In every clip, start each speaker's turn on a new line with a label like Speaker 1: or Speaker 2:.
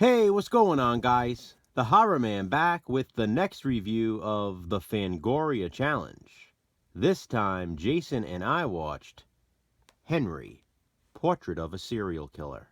Speaker 1: Hey, what's going on, guys? The Horror Man back with the next review of the Fangoria challenge. This time, Jason and I watched Henry, Portrait of a Serial Killer.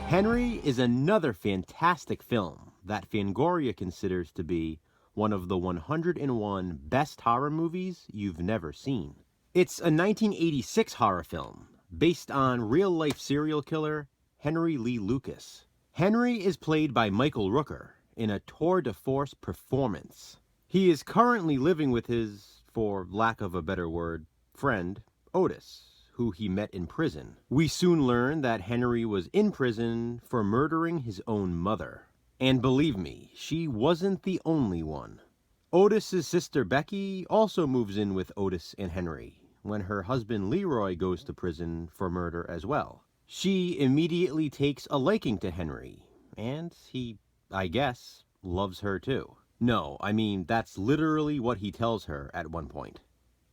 Speaker 1: Henry is another fantastic film that Fangoria considers to be one of the 101 best horror movies you've never seen. It's a 1986 horror film based on real-life serial killer Henry Lee Lucas. Henry is played by Michael Rooker in a tour de force performance. He is currently living with his, for lack of a better word, friend, Otis, who he met in prison. We soon learn that Henry was in prison for murdering his own mother. And believe me, she wasn't the only one. Otis's sister Becky also moves in with Otis and Henry when her husband Leroy goes to prison for murder as well. She immediately takes a liking to Henry, and he, I guess, loves her too. No, I mean, that's literally what he tells her at one point.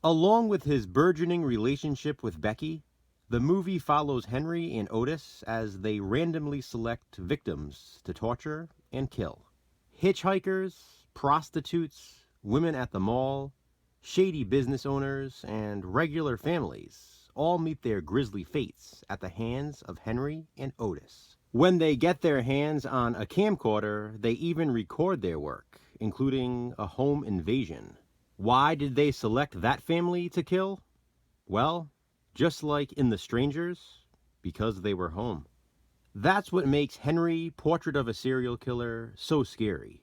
Speaker 1: Along with his burgeoning relationship with Becky, the movie follows Henry and Otis as they randomly select victims to torture and kill. Hitchhikers, prostitutes, women at the mall, shady business owners, and regular families all meet their grisly fates at the hands of Henry and Otis. When they get their hands on a camcorder, they even record their work, including a home invasion. Why did they select that family to kill? Well, just like in The Strangers, because they were home. That's what makes Henry, Portrait of a Serial Killer, so scary.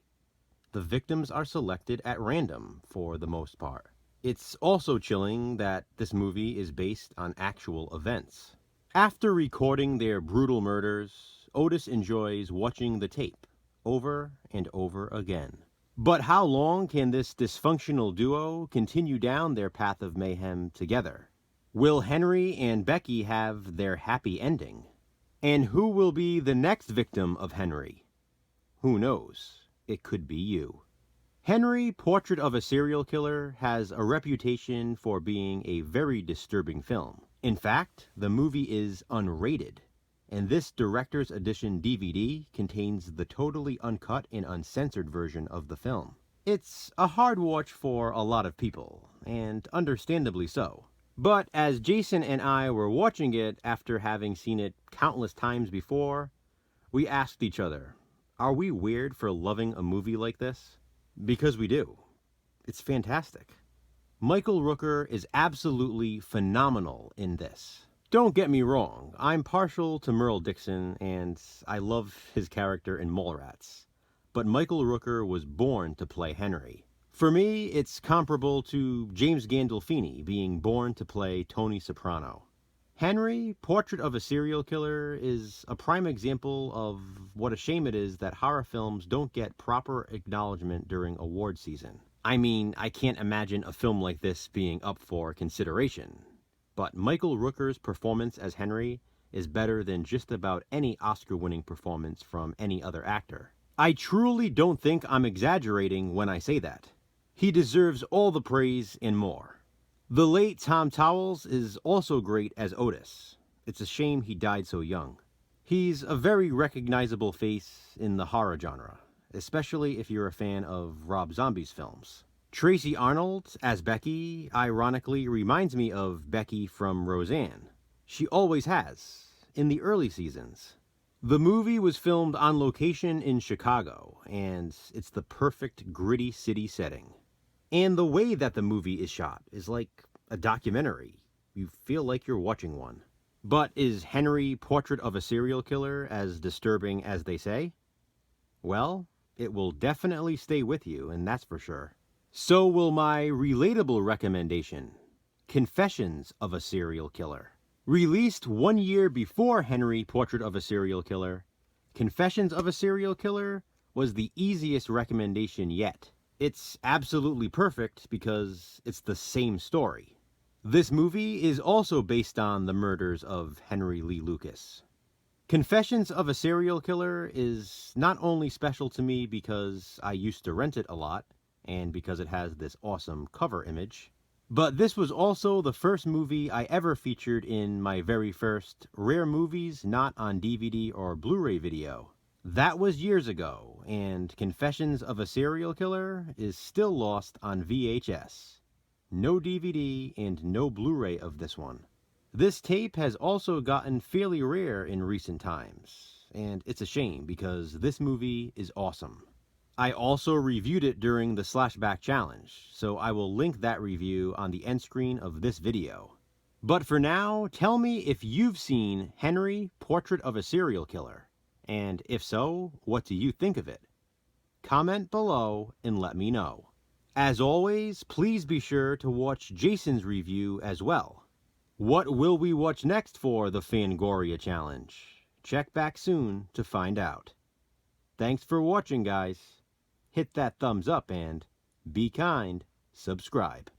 Speaker 1: The victims are selected at random, for the most part. It's also chilling that this movie is based on actual events. After recording their brutal murders, Otis enjoys watching the tape over and over again. But how long can this dysfunctional duo continue down their path of mayhem together? Will Henry and Becky have their happy ending? And who will be the next victim of Henry? Who knows? It could be you. Henry, Portrait of a Serial Killer has a reputation for being a very disturbing film. In fact, the movie is unrated, and this director's edition DVD contains the totally uncut and uncensored version of the film. It's a hard watch for a lot of people, and understandably so. But as Jason and I were watching it after having seen it countless times before, we asked each other, are we weird for loving a movie like this? Because we do. It's fantastic. Michael Rooker is absolutely phenomenal in this. Don't get me wrong, I'm partial to Merle Dixon, and I love his character in Mallrats. But Michael Rooker was born to play Henry. For me, it's comparable to James Gandolfini being born to play Tony Soprano. Henry, Portrait of a Serial Killer, is a prime example of what a shame it is that horror films don't get proper acknowledgement during award season. I mean, I can't imagine a film like this being up for consideration. But Michael Rooker's performance as Henry is better than just about any Oscar-winning performance from any other actor. I truly don't think I'm exaggerating when I say that. He deserves all the praise and more. The late Tom Towles is also great as Otis. It's a shame he died so young. He's a very recognizable face in the horror genre, especially if you're a fan of Rob Zombie's films. Tracy Arnold as Becky ironically reminds me of Becky from Roseanne. She always has, in the early seasons. The movie was filmed on location in Chicago, and it's the perfect gritty city setting. And the way that the movie is shot is like a documentary. You feel like you're watching one. But is Henry, Portrait of a Serial Killer as disturbing as they say? Well, it will definitely stay with you, and that's for sure. So will my relatable recommendation, Confessions of a Serial Killer. Released 1 year before Henry, Portrait of a Serial Killer, Confessions of a Serial Killer was the easiest recommendation yet. It's absolutely perfect because it's the same story. This movie is also based on the murders of Henry Lee Lucas. Confessions of a Serial Killer is not only special to me because I used to rent it a lot, and because it has this awesome cover image. But this was also the first movie I ever featured in my very first Rare Movies Not on DVD or Blu-ray video. That was years ago, and Confessions of a Serial Killer is still lost on VHS. No DVD and no Blu-ray of this one. This tape has also gotten fairly rare in recent times, and it's a shame because this movie is awesome. I also reviewed it during the Slashback Challenge, so I will link that review on the end screen of this video. But for now, tell me if you've seen Henry, Portrait of a Serial Killer, and if so, what do you think of it? Comment below and let me know. As always, please be sure to watch Jason's review as well. What will we watch next for the Fangoria Challenge? Check back soon to find out. Thanks for watching, guys. Hit that thumbs up and, be kind, subscribe.